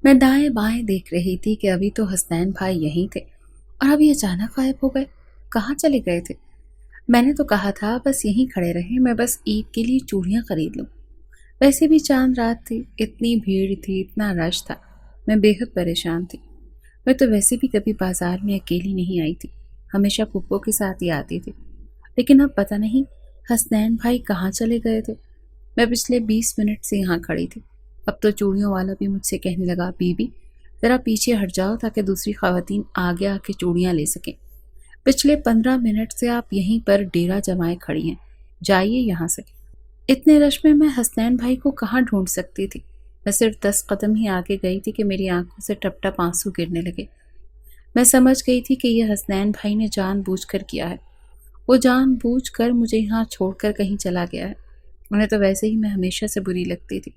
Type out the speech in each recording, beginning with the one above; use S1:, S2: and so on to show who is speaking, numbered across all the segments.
S1: میں دائیں بائیں دیکھ رہی تھی کہ ابھی تو حسنین بھائی یہیں تھے اور ابھی اچانک غائب ہو گئے۔ کہاں چلے گئے تھے؟ میں نے تو کہا تھا بس یہیں کھڑے رہیں، میں بس عید کے لیے چوڑیاں خرید لوں۔ ویسے بھی چاند رات تھی، اتنی بھیڑ تھی، اتنا رش تھا، میں بے حد پریشان تھی۔ میں تو ویسے بھی کبھی بازار میں اکیلی نہیں آئی تھی، ہمیشہ پھپھو کے ساتھ ہی آتی تھی، لیکن اب پتہ نہیں حسنین بھائی کہاں چلے گئے تھے۔ میں پچھلے 20 منٹ سے یہاں کھڑی تھی۔ اب تو چوڑیوں والا بھی مجھ سے کہنے لگا، بی بی ذرا پیچھے ہٹ جاؤ تاکہ دوسری خواتین آگے آ کے چوڑیاں لے سکیں۔ پچھلے 15 منٹ سے آپ یہیں پر ڈیرا جمائے کھڑی ہیں، جائیے یہاں سے۔ اتنے رش میں حسنین بھائی کو کہاں ڈھونڈ سکتی تھی؟ میں صرف 10 قدم ہی آگے گئی تھی کہ میری آنکھوں سے ٹپ ٹپ آنسو گرنے لگے۔ میں سمجھ گئی تھی کہ یہ حسنین بھائی نے جان بوجھ کر کیا ہے، وہ جان بوجھ کر مجھے یہاں چھوڑ کر کہیں چلا گیا ہے۔ انہیں تو ویسے ہی میں ہمیشہ سے بری لگتی تھی،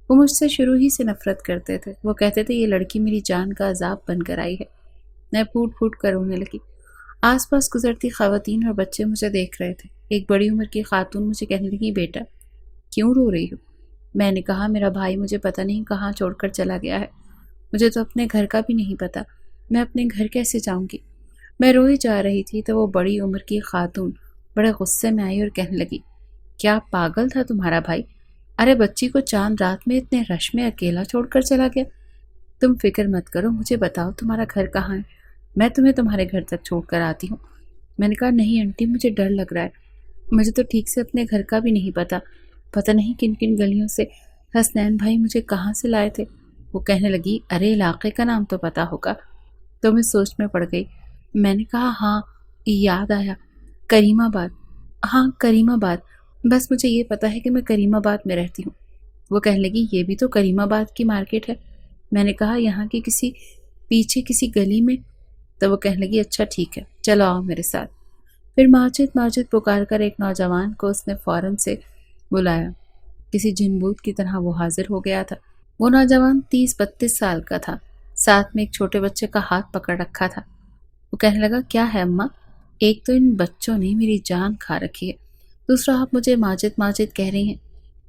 S1: وہ مجھ سے شروع ہی سے نفرت کرتے تھے۔ وہ کہتے تھے یہ لڑکی میری جان کا عذاب بن کر آئی ہے۔ میں پھوٹ پھوٹ کر رونے لگی۔ آس پاس گزرتی خواتین اور بچے مجھے دیکھ رہے تھے۔ ایک بڑی عمر کی خاتون مجھے کہنے لگی، بیٹا کیوں رو رہی ہو؟ میں نے کہا میرا بھائی مجھے پتہ نہیں کہاں چھوڑ کر چلا گیا ہے، مجھے تو اپنے گھر کا بھی نہیں پتہ، میں اپنے گھر کیسے جاؤں گی؟ میں روئی جا رہی تھی تو وہ بڑی عمر کی خاتون بڑے غصے میں آئی اور کہنے لگی، کیا پاگل تھا تمہارا بھائی؟ ارے بچی کو چاند رات میں اتنے رش میں اکیلا چھوڑ کر چلا گیا؟ تم فکر مت کرو، مجھے بتاؤ تمہارا گھر کہاں ہے، میں تمہیں تمہارے گھر تک چھوڑ کر آتی ہوں۔ میں نے کہا نہیں انٹی، مجھے ڈر لگ رہا ہے، مجھے تو ٹھیک سے اپنے گھر کا بھی نہیں پتہ نہیں کن کن گلیوں سے حسنین بھائی مجھے کہاں سے لائے تھے۔ وہ کہنے لگی، ارے علاقے کا نام تو پتہ ہوگا۔ تو میں سوچ میں پڑ گئی۔ میں نے کہا ہاں یاد آیا، کریم آباد۔ ہاں کریم آباد، بس مجھے یہ پتہ ہے کہ میں کریم آباد میں رہتی ہوں۔ وہ کہنے لگی، یہ بھی تو کریم آباد کی مارکیٹ ہے۔ میں نے کہا یہاں کی پیچھے کسی گلی میں۔ تو وہ کہنے لگی، اچھا ٹھیک ہے، چلو آؤ میرے ساتھ۔ پھر ماجد ماجد پکار کر ایک نوجوان کو اس نے فوراً سے بلایا۔ کسی جن بوت کی طرح وہ حاضر ہو گیا تھا۔ وہ نوجوان 30-32 سال کا تھا، ساتھ میں ایک چھوٹے بچے کا ہاتھ پکڑ رکھا تھا۔ وہ کہنے لگا، کیا ہے اماں؟ ایک تو ان بچوں نے میری جان کھا رکھی ہے، دوسرا آپ مجھے ماجد ماجد کہہ رہی ہیں،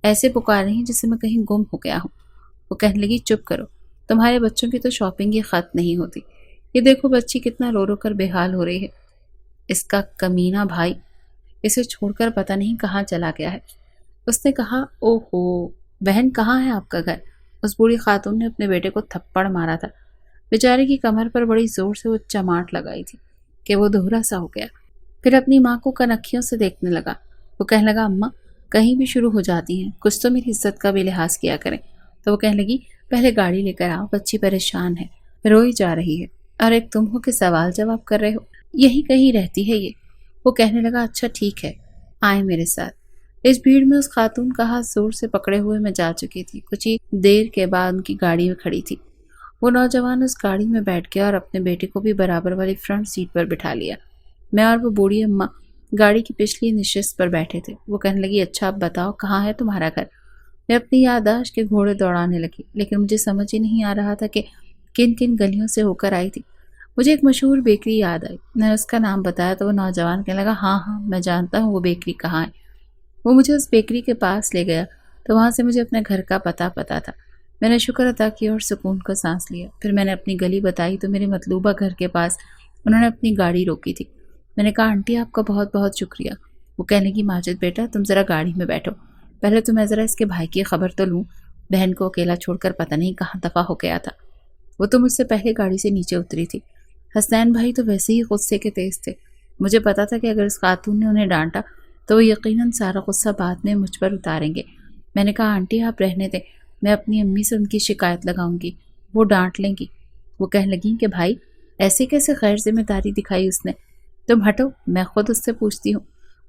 S1: ایسے پکار رہی ہیں جسے میں کہیں گم ہو گیا ہوں۔ وہ کہنے لگی، چپ کرو، تمہارے بچوں کی تو شاپنگ ہی ختم نہیں ہوتی، یہ دیکھو بچی کتنا رو رو کر بے حال ہو رہی ہے۔ اس کا کمینہ بھائی اسے چھوڑ کر پتہ نہیں کہاں چلا گیا ہے۔ اس نے کہا، او ہو بہن، کہاں ہے آپ کا گھر؟ اس بوڑھی خاتون نے اپنے بیٹے کو تھپڑ مارا تھا، بیچارے کی کمر پر بڑی زور سے وہ چماٹ لگائی تھی کہ وہ دہرا سا ہو گیا۔ پھر اپنی ماں کو کنکھیوں سے دیکھنے لگا۔ وہ کہنے لگا، اماں کہیں بھی شروع ہو جاتی ہیں، کچھ تو میری عزت کا بھی لحاظ کیا کریں۔ تو وہ کہنے لگی، پہلے گاڑی لے کر آؤ، بچی پریشان ہے، روئی جا رہی ہے، اور ایک تم ہو کہ سوال جواب کر رہے ہو، یہی کہیں رہتی ہے یہ۔ وہ کہنے لگا، اچھا ٹھیک ہے، آئیں میرے ساتھ۔ اس بھیڑ میں اس خاتون کا ہاتھ زور سے پکڑے ہوئے میں جا چکی تھی۔ کچھ ہی دیر کے بعد ان کی گاڑی میں کھڑی تھی۔ وہ نوجوان اس گاڑی میں بیٹھ گیا اور اپنے بیٹے کو بھی برابر والی فرنٹ سیٹ پر بٹھا لیا۔ میں اور وہ بوڑھی اماں گاڑی کی پچھلی نشست پر بیٹھے تھے۔ وہ کہنے لگی، اچھا اب بتاؤ کہاں ہے تمہارا گھر؟ میں اپنی یادداشت کے گھوڑے دوڑانے لگی، لیکن مجھے سمجھ ہی نہیں آ رہا تھا کہ کن کن گلیوں سے ہو کر آئی تھی۔ مجھے ایک مشہور بیکری یاد آئی، میں نے اس کا نام بتایا تو وہ نوجوان کہنے لگا، ہاں ہاں میں جانتا ہوں وہ بیکری کہاں ہے۔ وہ مجھے اس بیکری کے پاس لے گیا تو وہاں سے مجھے اپنے گھر کا پتہ تھا۔ میں نے شکر ادا کیا اور سکون کا سانس لیا۔ پھر میں نے اپنی گلی بتائی تو میرے مطلوبہ گھر کے پاس انہوں نے اپنی گاڑی روکی تھی۔ میں نے کہا، آنٹی آپ کا بہت بہت شکریہ۔ وہ کہنے لگی، ماجد بیٹا تم ذرا گاڑی میں بیٹھو، پہلے تو میں ذرا اس کے بھائی کی خبر تو لوں، بہن کو اکیلا چھوڑ کر پتہ نہیں کہاں دفع ہو گیا تھا۔ وہ تو مجھ سے پہلے گاڑی سے نیچے اتری تھی۔ حسنین بھائی تو ویسے ہی غصے کے تیز تھے، مجھے پتا تھا کہ اگر اس خاتون نے انہیں ڈانٹا تو وہ یقیناً سارا غصہ بعد میں مجھ پر اتاریں گے۔ میں نے کہا، آنٹی آپ رہنے دیں، میں اپنی امی سے ان کی شکایت لگاؤں گی، وہ ڈانٹ لیں گی۔ وہ کہنے لگیں کہ بھائی ایسے کیسے غیر ذمہ داری دکھائی اس نے، تم ہٹو میں خود اس سے پوچھتی ہوں۔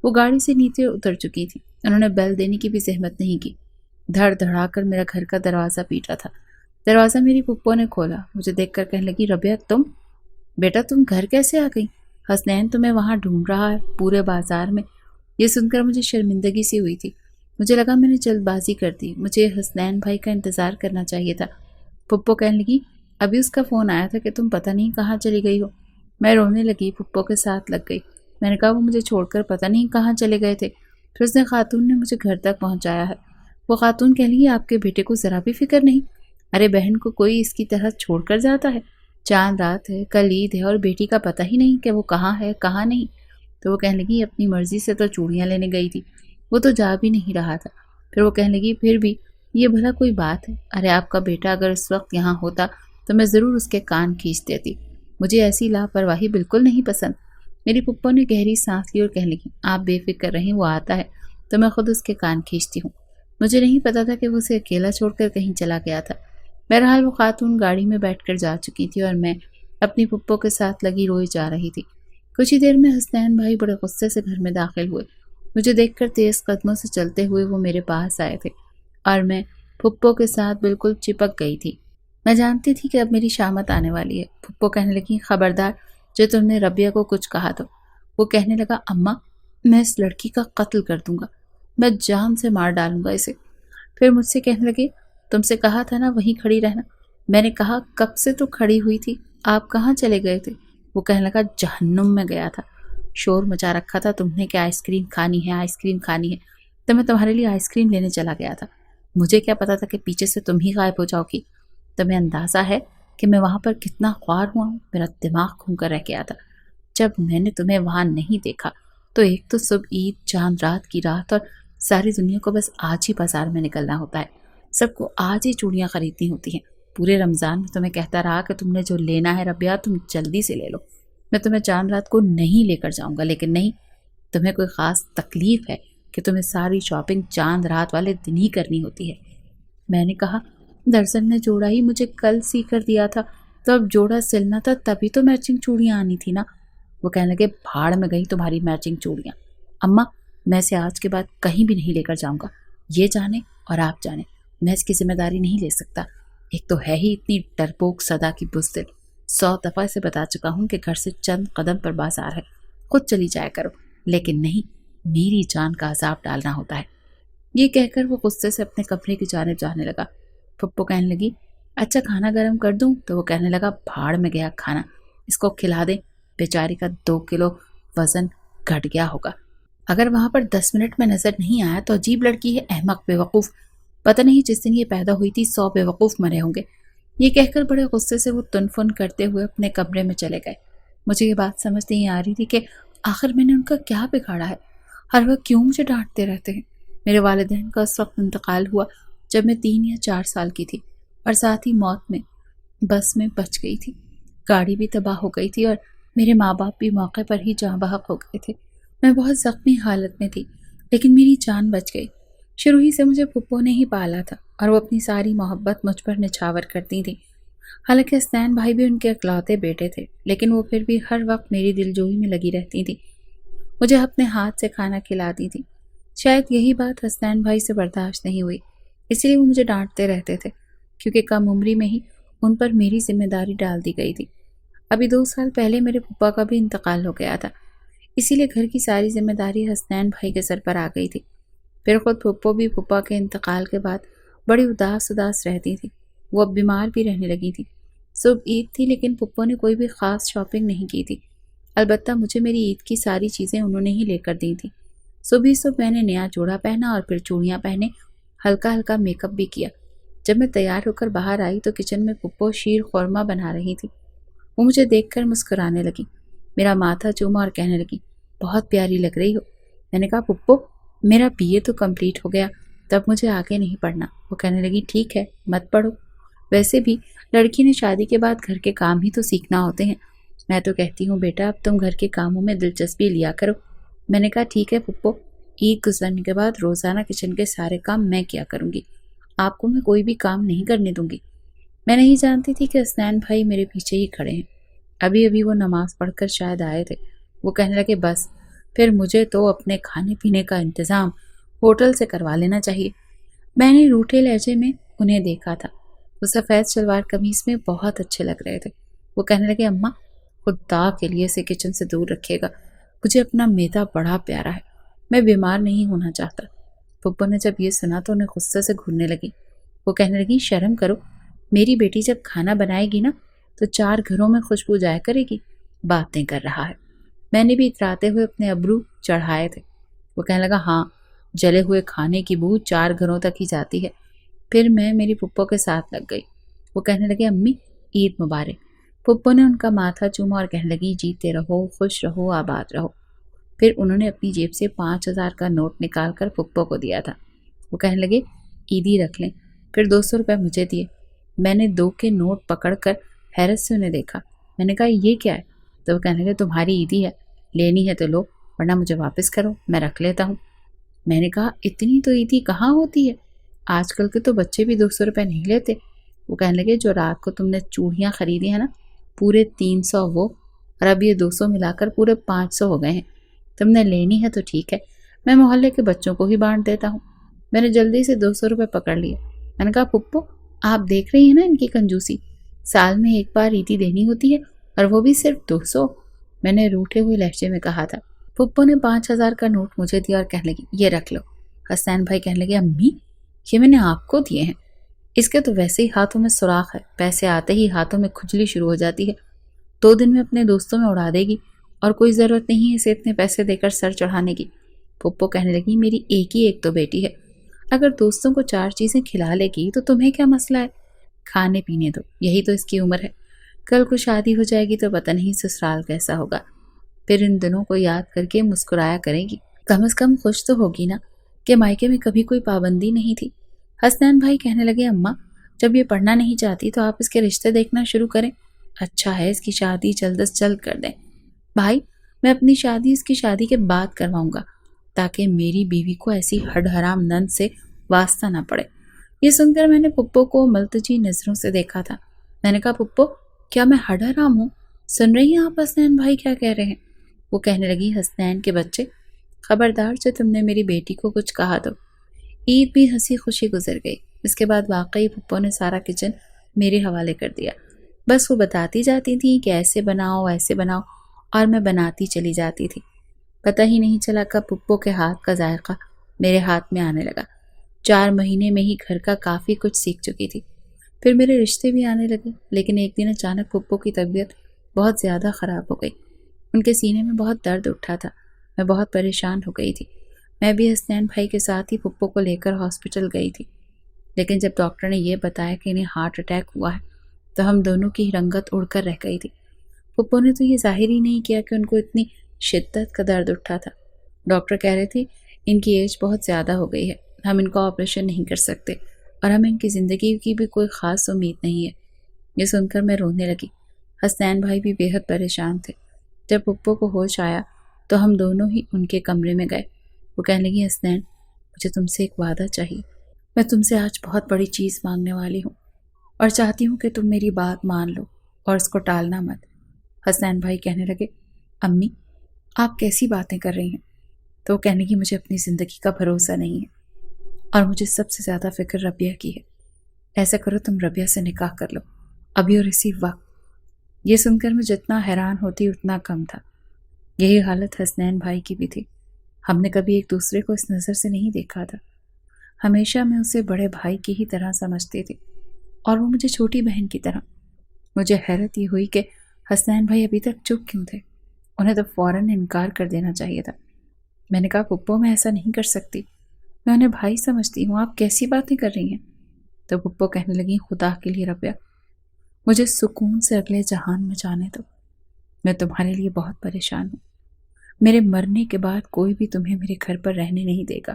S1: وہ گاڑی سے نیچے اتر چکی تھی، انہوں نے بیل دینے کی بھی زحمت نہیں کی۔ دھڑ دھڑا کر میرا گھر کا دروازہ پیٹا تھا۔ دروازہ میری پھپھو نے کھولا، مجھے دیکھ کر کہنے لگی، ربیہ تم؟ بیٹا تم گھر کیسے آ گئی؟ حسنین تمہیں وہاں ڈھونڈ رہا ہے پورے بازار میں۔ یہ سن کر مجھے شرمندگی سی ہوئی تھی، مجھے لگا میں نے جلد بازی کر دی، مجھے حسنین بھائی کا انتظار کرنا چاہیے تھا۔ پھپھو کہنے لگی، ابھی اس کا فون آیا تھا کہ تم پتہ نہیں کہاں چلی گئی ہو۔ میں رونے لگی، پھپھو کے ساتھ لگ گئی۔ میں نے کہا، وہ مجھے چھوڑ کر پتہ نہیں کہاں چلے گئے تھے، پھر اس نے خاتون نے مجھے گھر تک پہنچایا ہے۔ وہ خاتون کہنے لگی، آپ کے بیٹے کو ذرا بھی فکر نہیں، ارے بہن کو کوئی اس کی طرح چھوڑ کر جاتا ہے؟ چاند رات ہے، کل عید ہے اور بیٹی کا پتہ ہی نہیں کہ وہ کہاں ہے کہاں نہیں۔ تو وہ کہنے لگی اپنی مرضی سے تو چوڑیاں لینے گئی تھی، وہ تو جا بھی نہیں رہا تھا۔ پھر وہ کہنے لگی پھر بھی یہ بھلا کوئی بات ہے؟ ارے آپ کا بیٹا اگر اس وقت یہاں ہوتا تو میں ضرور اس کے کان کھینچ دیتی۔ مجھے ایسی لاپرواہی بالکل نہیں پسند۔ میری پھپھو نے گہری سانس لی اور کہنے لگی آپ بے فکر رہیں، وہ آتا ہے تو میں خود اس کے کان کھینچتی ہوں۔ مجھے نہیں پتا تھا کہ وہ اسے اکیلا چھوڑ کر کہیں چلا گیا تھا۔ بہرحال وہ خاتون گاڑی میں بیٹھ کر جا چکی تھی اور میں اپنی پھپھو کے ساتھ لگی روئی جا رہی تھی۔ کچھ ہی دیر میں حسنین بھائی بڑے غصے سے گھر میں داخل ہوئے۔ مجھے دیکھ کر تیز قدموں سے چلتے ہوئے وہ میرے پاس آئے تھے اور میں پھپھو کے ساتھ بالکل چپک گئی تھی۔ میں جانتی تھی کہ اب میری شامت آنے والی ہے۔ پھپھو کہنے لگی خبردار جو تم نے ربیہ کو کچھ کہا تو۔ وہ کہنے لگا اماں میں اس لڑکی کا قتل کر دوں گا، میں جان سے مار ڈالوں گا اسے۔ پھر مجھ سے کہنے لگے تم سے کہا تھا نا وہیں کھڑی رہنا۔ میں نے کہا کب سے تو کھڑی ہوئی تھی، آپ کہاں چلے گئے تھے؟ وہ کہنے لگا جہنم میں گیا تھا، شور مچا رکھا تھا تم نے کہ آئس کریم کھانی ہے آئس کریم کھانی ہے، تو میں تمہارے لیے آئس کریم لینے چلا گیا تھا۔ مجھے کیا پتا تھا کہ پیچھے سے تم ہی غائب ہو جاؤ گی۔ تمہیں اندازہ ہے کہ میں وہاں پر کتنا خوار ہوا ہوں؟ میرا دماغ گھوم کر رہ گیا تھا جب میں نے تمہیں وہاں نہیں دیکھا۔ تو ایک تو صبح عید، چاند رات کی رات، اور ساری دنیا کو بس آج ہی بازار میں نکلنا ہوتا ہے، سب کو آج ہی چوڑیاں خریدنی ہوتی ہیں۔ پورے رمضان میں تمہیں کہتا رہا کہ تم نے جو لینا ہے ربیہ تم جلدی سے لے لو، میں تمہیں چاند رات کو نہیں لے کر جاؤں گا، لیکن نہیں، تمہیں کوئی خاص تکلیف ہے کہ تمہیں ساری شاپنگ چاند رات والے دن ہی کرنی ہوتی ہے۔ میں نے کہا دراصل نے جوڑا ہی مجھے کل سی کر دیا تھا، تو اب جوڑا سلنا تھا تبھی تو میچنگ چوڑیاں آنی تھی نا۔ وہ کہنے لگے بھاڑ میں گئی تمہاری میچنگ چوڑیاں، اماں میں اسے آج کے بعد کہیں بھی نہیں لے کر جاؤں گا، یہ جانے اور آپ جانے، میں اس کی ذمہ داری نہیں لے سکتا۔ ایک تو ہے ہی اتنی ڈرپوک صدا کی بزدل، 100 دفعہ اسے بتا چکا ہوں کہ گھر سے چند قدم پر بازار ہے، خود چلی جایا کرو، لیکن نہیں، میری جان کا عذاب ڈالنا ہوتا ہے۔ یہ کہہ کر وہ غصے سے اپنے کمرے کی جانب جانے لگا۔ پھپھو کہنے لگی اچھا کھانا گرم کر دوں؟ تو وہ کہنے لگا بھاڑ میں گیا کھانا، اس کو کھلا دیں، بیچاری کا 2 کلو وزن گھٹ گیا ہوگا۔ اگر وہاں پر 10 منٹ میں نظر نہیں آیا تو عجیب لڑکی ہے، احمق بے وقوف، پتہ نہیں جس دن یہ پیدا ہوئی تھی 100 بے وقوف مرے ہوں گے۔ یہ کہہ کر بڑے غصے سے وہ تنفن کرتے ہوئے اپنے کمرے میں چلے گئے۔ مجھے یہ بات سمجھ نہیں آ رہی تھی کہ آخر میں نے ان کا کیا بگاڑا ہے، ہر وقت کیوں مجھے ڈانٹتے رہتے ہیں۔ میرے والدین کا اس وقت انتقال ہوا جب میں 3 یا 4 سال کی تھی، اور ساتھ ہی موت میں بس میں بچ گئی تھی، گاڑی بھی تباہ ہو گئی تھی اور میرے ماں باپ بھی موقع پر ہی جاں بحق ہو گئے تھے۔ میں بہت زخمی حالت میں تھی لیکن میری جان بچ گئی۔ شروع ہی سے مجھے پھپھو نے ہی پالا تھا اور وہ اپنی ساری محبت مجھ پر نچھاور کرتی تھی۔ حالانکہ حسنین بھائی بھی ان کے اکلوتے بیٹے تھے، لیکن وہ پھر بھی ہر وقت میری دلجوئی میں لگی رہتی تھی، مجھے اپنے ہاتھ سے کھانا کھلاتی تھی۔ شاید یہی بات حسنین بھائی سے برداشت نہیں ہوئی، اسی لیے وہ مجھے ڈانٹتے رہتے تھے، کیونکہ کم عمری میں ہی ان پر میری ذمہ داری ڈال دی گئی تھی۔ ابھی 2 سال پہلے میرے پھپھا کا بھی انتقال ہو گیا تھا، اسی لیے گھر کی ساری ذمہ داری حسنین بھائی کے سر پر آ گئی تھی۔ پھر خود پھپھو بھی پھپھا کے انتقال کے بعد بڑی اداس رہتی تھی، وہ اب بیمار بھی رہنے لگی تھی۔ صبح عید تھی لیکن پھپھو نے کوئی بھی خاص شاپنگ نہیں کی تھی، البتہ مجھے میری عید کی ساری چیزیں انہوں نے ہی لے کر دی تھیں۔ صبح میں نے نیا جوڑا پہنا اور پھر چوڑیاں پہنے، ہلکا ہلکا میک اپ بھی کیا۔ جب میں تیار ہو کر باہر آئی تو کچن میں پھپھو شیر خورما بنا رہی تھی۔ وہ مجھے دیکھ کر مسکرانے لگی، میرا ماتھا چوما اور کہنے لگی بہت پیاری لگ رہی ہو۔ میں نے کہا پھپھو میرا BA تو کمپلیٹ ہو گیا، تب مجھے آگے نہیں پڑھنا۔ وہ کہنے لگی ٹھیک ہے مت پڑھو، ویسے بھی لڑکی نے شادی کے بعد گھر کے کام ہی تو سیکھنا ہوتے ہیں۔ میں تو کہتی ہوں بیٹا اب تم گھر کے کاموں میں دلچسپی لیا کرو۔ میں نے کہا ٹھیک ہے پھپھو، عید گزرنے کے بعد روزانہ کچن کے سارے کام میں کیا کروں گی، آپ کو میں کوئی بھی کام نہیں کرنے دوں گی۔ میں نہیں جانتی تھی کہ حسنین بھائی میرے پیچھے ہی کھڑے ہیں، ابھی وہ نماز پڑھ کر شاید آئے تھے۔ وہ کہنے لگے بس پھر مجھے تو اپنے کھانے پینے کا انتظام ہوٹل سے کروا لینا چاہیے۔ میں نے روٹھے لہجے میں انہیں دیکھا تھا، وہ سفید شلوار قمیص میں بہت اچھے لگ رہے تھے۔ وہ کہنے لگے اماں خدا کے لیے اسے کچن سے دور رکھیے گا، مجھے اپنا میدا بڑا پیارا ہے، میں بیمار نہیں ہونا چاہتا۔ پھپھو نے جب یہ سنا تو انہیں غصے سے گھورنے لگی۔ وہ کہنے لگی شرم کرو، میری بیٹی جب کھانا بنائے گی نا تو 4 گھروں میں خوشبو جایا کرے گی، باتیں کر رہا ہے۔ میں نے بھی اتراتے ہوئے اپنے ابرو چڑھائے تھے۔ وہ کہنے لگا ہاں جلے ہوئے کھانے کی بو 4 گھروں تک ہی جاتی ہے۔ پھر میں میری پھپھو کے ساتھ لگ گئی۔ وہ کہنے لگے امی عید مبارک۔ پھپھو نے ان کا ماتھا چوما اور کہنے لگی جیتے رہو، خوش رہو، آباد رہو۔ پھر انہوں نے اپنی جیب سے 5,000 کا نوٹ نکال کر پھپھو کو دیا تھا۔ وہ کہنے لگے عیدی رکھ لیں۔ پھر 200 روپے مجھے دیے۔ میں نے 2 کے نوٹ پکڑ کر حیرت سے انہیں دیکھا۔ میں نے کہا یہ کیا ہے؟ تو وہ کہنے لگے تمہاری عیدی ہے، لینی ہے تو لو ورنہ مجھے واپس کرو، میں رکھ لیتا ہوں۔ میں نے کہا اتنی تو عیدی کہاں ہوتی ہے، آج کل کے تو بچے بھی 200 روپے نہیں لیتے۔ وہ کہنے لگے جو رات کو تم نے چوڑیاں خریدی ہیں نا، پورے 300 وہ، اور اب یہ 200 ملا کر پورے 500 ہو گئے ہیں۔ تم نے لینی ہے تو ٹھیک ہے، میں محلے کے بچوں کو ہی بانٹ دیتا ہوں۔ میں نے جلدی سے 200 روپے پکڑ لیے۔ میں نے کہا پھپھو آپ دیکھ رہی ہیں نا ان کی کنجوسی، سال میں ایک بار عیدی دینی ہوتی ہے اور وہ بھی صرف 200۔ میں نے روٹھے ہوئے لہجے میں کہا تھا۔ پھپھو نے 5,000 کا نوٹ مجھے دیا اور کہنے لگی یہ رکھ لو۔ حسین بھائی کہنے لگے امی یہ میں نے آپ کو دیے ہیں، اس کے تو ویسے ہی ہاتھوں میں سوراخ ہے، پیسے آتے ہی ہاتھوں میں کھجلی شروع ہو جاتی ہے، 2 دن میں اپنے دوستوں میں اڑا دے گی اور کوئی ضرورت نہیں ہے اسے اتنے پیسے دے کر سر چڑھانے کی۔ پھپھو کہنے لگی میری ایک ہی ایک تو بیٹی ہے، اگر دوستوں کو 4 چیزیں کھلا لے گی تو تمہیں کیا مسئلہ ہے، کھانے پینے دو، یہی تو اس کی عمر ہے، کل کو شادی ہو جائے گی تو پتہ نہیں سسرال کیسا ہوگا، پھر ان دنوں کو یاد کر کے مسکرایا کرے گی، کم از کم خوش تو ہوگی نا کہ مائکے میں کبھی کوئی پابندی نہیں تھی۔ حسنین بھائی کہنے لگے اماں جب یہ پڑھنا نہیں چاہتی تو آپ اس کے رشتے دیکھنا شروع کریں، اچھا ہے اس کی شادی جلد از جلد کر دیں۔ بھائی میں اپنی شادی اس کی شادی کے بعد کرواؤں گا تاکہ میری بیوی کو ایسی ہڈ حرام نند سے واسطہ نہ پڑے۔ یہ سن کر میں نے پھپھو کو ملتجی نظروں سے دیکھا تھا۔ میں نے کہا پھپھو کیا میں ہڈ حرام ہوں؟ سن رہی ہیں آپ حسنین بھائی کیا کہہ رہے ہیں؟ وہ کہنے لگی حسنین کے بچے خبردار سے تم نے میری بیٹی کو کچھ کہا تو۔ عید بھی ہنسی خوشی گزر گئی۔ اس کے بعد واقعی پھپھو نے سارا کچن میرے حوالے کر دیا، بس وہ بتاتی جاتی تھی کہ ایسے بناؤ اور میں بناتی چلی جاتی تھی۔ پتہ ہی نہیں چلا کب پھپھو کے ہاتھ کا ذائقہ میرے ہاتھ میں آنے لگا۔ 4 مہینے میں ہی گھر کا کافی کچھ سیکھ چکی تھی۔ پھر میرے رشتے بھی آنے لگے، لیکن ایک دن اچانک پھپھو کی طبیعت بہت زیادہ خراب ہو گئی۔ ان کے سینے میں بہت درد اٹھا تھا، میں بہت پریشان ہو گئی تھی۔ میں بھی حسنین بھائی کے ساتھ ہی پھپھو کو لے کر ہاسپٹل گئی تھی، لیکن جب ڈاکٹر نے یہ بتایا کہ انہیں ہارٹ اٹیک ہوا ہے تو ہم دونوں کی رنگت اڑ کر رہ گئی تھی۔ پھپھو نے تو یہ ظاہر ہی نہیں کیا کہ ان کو اتنی شدت کا درد اٹھا تھا۔ ڈاکٹر کہہ رہے تھے ان کی ایج بہت زیادہ ہو گئی ہے، ہم ان کا آپریشن نہیں کر سکتے اور ہمیں ان کی زندگی کی بھی کوئی خاص امید نہیں ہے۔ یہ سن کر میں رونے لگی۔ حسنین بھائی بھی بے حد پریشان تھے۔ جب پھپھو کو ہوش آیا تو ہم دونوں ہی ان کے کمرے میں گئے۔ وہ کہنے لگی حسنین مجھے تم سے ایک وعدہ چاہیے، میں تم سے آج بہت بڑی چیز مانگنے والی ہوں اور چاہتی ہوں کہ تم میری بات مان لو اور اس کو ٹالنا مت۔ حسنین بھائی کہنے لگے امی آپ کیسی باتیں کر رہی ہیں؟ تو وہ کہنے لگی مجھے اپنی زندگی کا بھروسہ نہیں ہے اور مجھے سب سے زیادہ فکر ربیہ کی ہے، ایسا کرو تم ربیہ سے نکاح کر لو ابھی اور اسی وقت۔ یہ سن کر میں جتنا حیران ہوتی اتنا کم تھا۔ یہی حالت حسنین بھائی کی بھی تھی۔ ہم نے کبھی ایک دوسرے کو اس نظر سے نہیں دیکھا تھا، ہمیشہ میں اسے بڑے بھائی کی ہی طرح سمجھتی تھی اور وہ مجھے چھوٹی بہن کی طرح۔ مجھے حیرت یہ ہوئی کہ حسنین بھائی ابھی تک چپ کیوں تھے، انہیں تو فوراً انکار کر دینا چاہیے تھا۔ میں نے کہا پھپھو میں ایسا نہیں کر سکتی، میں انہیں بھائی سمجھتی ہوں، آپ کیسی باتیں کر رہی ہیں؟ تو پھپھو کہنے لگی خدا کے لیے ربیہ مجھے سکون سے اگلے جہان میں جانے دو، میں تمہارے لیے بہت پریشان ہوں، میرے مرنے کے بعد کوئی بھی تمہیں میرے گھر پر رہنے نہیں دے گا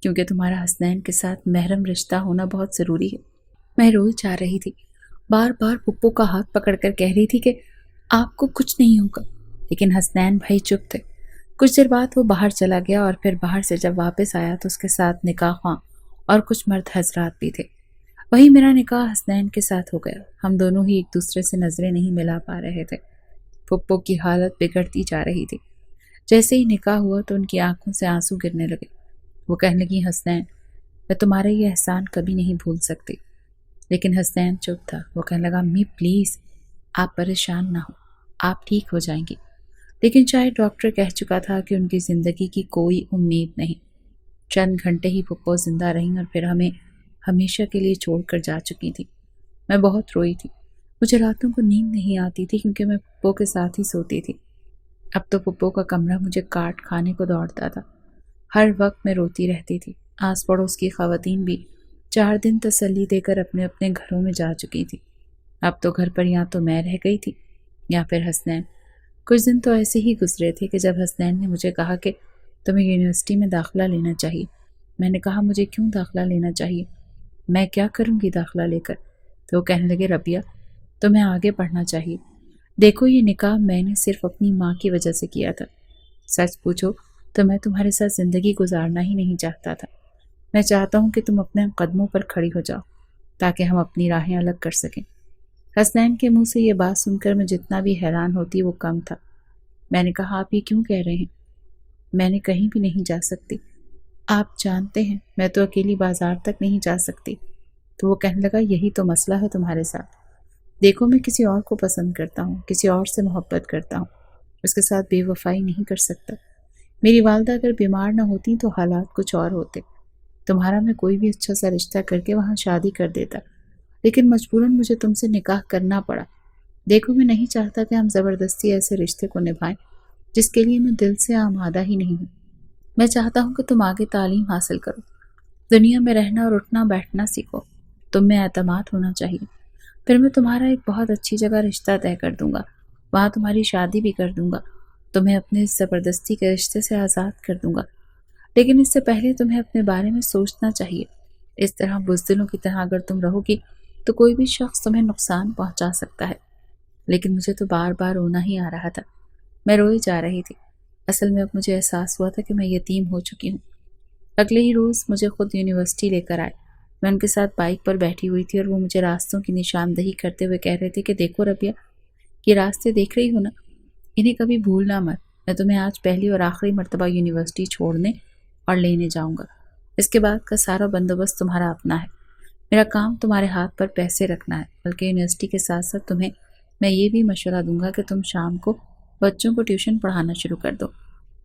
S1: کیونکہ تمہارا حسنین کے ساتھ محرم رشتہ ہونا بہت ضروری ہے۔ میں روئی جا رہی تھی، بار بار پھپھو کا ہاتھ پکڑ کر کہہ رہی تھی کہ آپ کو کچھ نہیں ہوگا، لیکن حسنین بھائی چپ تھے۔ کچھ دیر بعد وہ باہر چلا گیا اور پھر باہر سے جب واپس آیا تو اس کے ساتھ نکاح خواں اور کچھ مرد حضرات بھی تھے۔ وہی میرا نکاح حسنین کے ساتھ ہو گیا۔ ہم دونوں ہی ایک دوسرے سے نظریں نہیں ملا پا رہے تھے۔ پھپھو کی حالت بگڑتی جا رہی تھی۔ جیسے ہی نکاح ہوا تو ان کی آنکھوں سے آنسو گرنے لگے۔ وہ کہنے لگی حسنین میں تمہارا یہ احسان کبھی نہیں بھول سکتی، لیکن حسنین چپ تھا۔ وہ کہنے لگا امی پلیز آپ پریشان نہ ہو، آپ ٹھیک ہو جائیں گی۔ لیکن شاید ڈاکٹر کہہ چکا تھا کہ ان کی زندگی کی کوئی امید نہیں۔ چند گھنٹے ہی پھپھو زندہ رہیں اور پھر ہمیں ہمیشہ کے لیے چھوڑ کر جا چکی تھی۔ میں بہت روئی تھی، مجھے راتوں کو نیند نہیں آتی تھی کیونکہ میں پھپھو کے ساتھ ہی سوتی تھی۔ اب تو پھپھو کا کمرہ مجھے کاٹ کھانے کو دوڑتا تھا، ہر وقت میں روتی رہتی تھی۔ آس پڑوس کی خواتین بھی 4 دن تسلی دے کر اپنے اپنے گھروں میں جا چکی تھی۔ اب تو گھر پر یا تو میں رہ گئی تھی یا پھر حسنین۔ کچھ دن تو ایسے ہی گزرے تھے کہ جب حسنین نے مجھے کہا کہ تمہیں یونیورسٹی میں داخلہ لینا چاہیے، میں نے کہا مجھے کیوں داخلہ لینا چاہیے، میں کیا کروں گی داخلہ لے کر؟ تو وہ کہنے لگے ربیہ تمہیں آگے پڑھنا چاہیے، دیکھو یہ نکاح میں نے صرف اپنی ماں کی وجہ سے کیا تھا، سچ پوچھو تو میں تمہارے ساتھ زندگی گزارنا ہی نہیں چاہتا تھا، میں چاہتا ہوں کہ تم اپنے قدموں پر کھڑی ہو جاؤ تاکہ ہم اپنی راہیں الگ کر سکیں۔ حسنین کے منہ سے یہ بات سن کر میں جتنا بھی حیران ہوتی وہ کم تھا۔ میں نے کہا آپ یہ کیوں کہہ رہے ہیں؟ میں نے کہیں بھی نہیں جا سکتی، آپ جانتے ہیں میں تو اکیلی بازار تک نہیں جا سکتی۔ تو وہ کہنے لگا یہی تو مسئلہ ہے تمہارے ساتھ، دیکھو میں کسی اور کو پسند کرتا ہوں، کسی اور سے محبت کرتا ہوں، اس کے ساتھ بے وفائی نہیں کر سکتا۔ میری والدہ اگر بیمار نہ ہوتی تو حالات کچھ اور ہوتے، تمہارا میں کوئی بھی اچھا سا رشتہ کر کے وہاں شادی کر دیتا، لیکن مجبوراً مجھے تم سے نکاح کرنا پڑا۔ دیکھو میں نہیں چاہتا کہ ہم زبردستی ایسے رشتے کو نبھائیں جس کے لیے میں دل سے آمادہ ہی نہیں ہوں۔ میں چاہتا ہوں کہ تم آگے تعلیم حاصل کرو، دنیا میں رہنا اور اٹھنا بیٹھنا سیکھو، تم میں اعتماد ہونا چاہیے، پھر میں تمہارا ایک بہت اچھی جگہ رشتہ طے کر دوں گا، وہاں تمہاری شادی بھی کر دوں گا، تمہیں اپنے اس زبردستی کے رشتے سے آزاد کر دوں گا، لیکن اس سے پہلے تمہیں اپنے بارے میں سوچنا چاہیے۔ اس طرح بزدلوں کی طرح اگر تم رہو گی تو کوئی بھی شخص تمہیں نقصان پہنچا سکتا ہے۔ لیکن مجھے تو بار بار رونا ہی آ رہا تھا، میں روئی جا رہی تھی۔ اصل میں اب مجھے احساس ہوا تھا کہ میں یتیم ہو چکی ہوں۔ اگلے ہی روز مجھے خود یونیورسٹی لے کر آئے، میں ان کے ساتھ بائک پر بیٹھی ہوئی تھی اور وہ مجھے راستوں کی نشاندہی کرتے ہوئے کہہ رہے تھے کہ دیکھو ربیہ یہ راستے دیکھ رہی ہو نا، انہیں کبھی بھولنا مت، میں تمہیں آج پہلی اور آخری مرتبہ یونیورسٹی چھوڑنے اور لینے جاؤں گا، اس کے بعد کا سارا بندوبست تمہارا اپنا ہے، میرا کام تمہارے ہاتھ پر پیسے رکھنا ہے، بلکہ یونیورسٹی کے ساتھ ساتھ تمہیں میں یہ بھی مشورہ دوں گا کہ تم شام کو بچوں کو ٹیوشن پڑھانا شروع کر دو،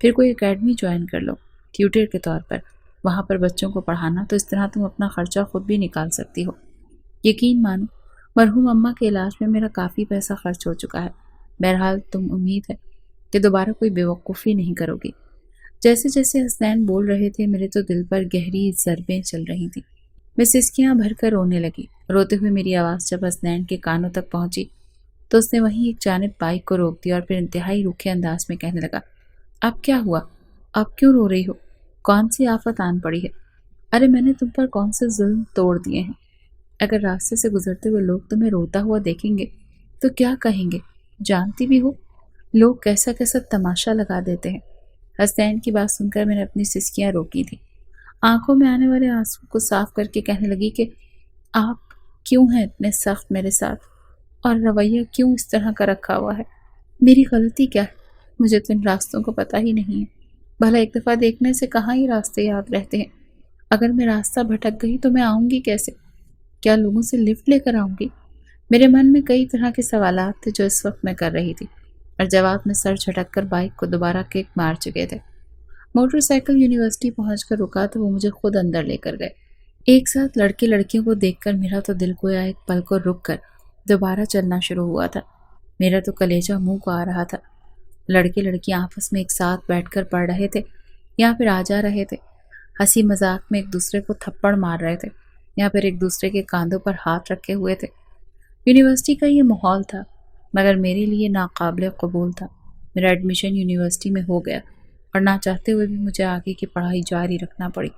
S1: پھر کوئی اکیڈمی جوائن کر لو ٹیوٹر کے طور پر، وہاں پر بچوں کو پڑھانا، تو اس طرح تم اپنا خرچہ خود بھی نکال سکتی ہو۔ یقین مانو مرحوم اماں کے علاج میں میرا کافی پیسہ خرچ ہو چکا ہے، بہرحال تم امید ہے کہ دوبارہ کوئی بیوقوفی نہیں کرو گی۔ جیسے جیسے حسنین بول رہے تھے میرے تو دل پر گہری ضربیں چل رہی تھیں، میں سسکیاں بھر کر رونے لگی۔ روتے ہوئے میری آواز جب حسنین کے کانوں تک پہنچی تو اس نے وہیں ایک جانب بائک کو روک دیا اور پھر انتہائی روکھے انداز میں کہنے لگا اب کیا ہوا؟ اب کیوں رو رہی ہو؟ کون سی آفت آن پڑی ہے؟ ارے میں نے تم پر کون سے ظلم توڑ دیے ہیں؟ اگر راستے سے گزرتے ہوئے لوگ تمہیں روتا ہوا دیکھیں گے تو کیا کہیں گے؟ جانتی بھی ہو لوگ کیسا کیسا تماشا لگا دیتے ہیں۔ حسنین کی بات سن کر میں نے اپنی سسکیاں روکی تھی، آنکھوں میں آنے والے آنسو کو صاف کر کے کہنے لگی کہ آپ کیوں ہیں اتنے سخت میرے ساتھ، اور رویہ کیوں اس طرح کا رکھا ہوا ہے؟ میری غلطی کیا ہے؟ مجھے تو ان راستوں کو پتہ ہی نہیں ہے، بھلا ایک دفعہ دیکھنے سے کہاں ہی راستے یاد رہتے ہیں؟ اگر میں راستہ بھٹک گئی تو میں آؤں گی کیسے؟ کیا لوگوں سے لفٹ لے کر آؤں گی؟ میرے من میں کئی طرح کے سوالات تھے جو اس وقت میں کر رہی تھی، اور جواب میں سر جھٹک کر بائک کو دوبارہ کک مار چکے تھے۔ موٹر سائیکل یونیورسٹی پہنچ کر رکا تو وہ مجھے خود اندر لے کر گئے۔ ایک ساتھ لڑکے لڑکیوں کو دیکھ کر میرا تو دل گویا ایک پل کو رک کر دوبارہ چلنا شروع ہوا تھا، میرا تو کلیجہ منہ کو آ رہا تھا۔ لڑکے لڑکیاں آپس میں ایک ساتھ بیٹھ کر پڑھ رہے تھے یا پھر آ جا رہے تھے، ہنسی مذاق میں ایک دوسرے کو تھپڑ مار رہے تھے یا پھر ایک دوسرے کے کاندھوں پر ہاتھ رکھے ہوئے تھے۔ یونیورسٹی کا یہ ماحول تھا مگر میرے لیے ناقابل قبول تھا۔ میرا ایڈمیشن یونیورسٹی میں ہو گیا اور نہ چاہتے ہوئے بھی مجھے آگے کی پڑھائی جاری رکھنا پڑی۔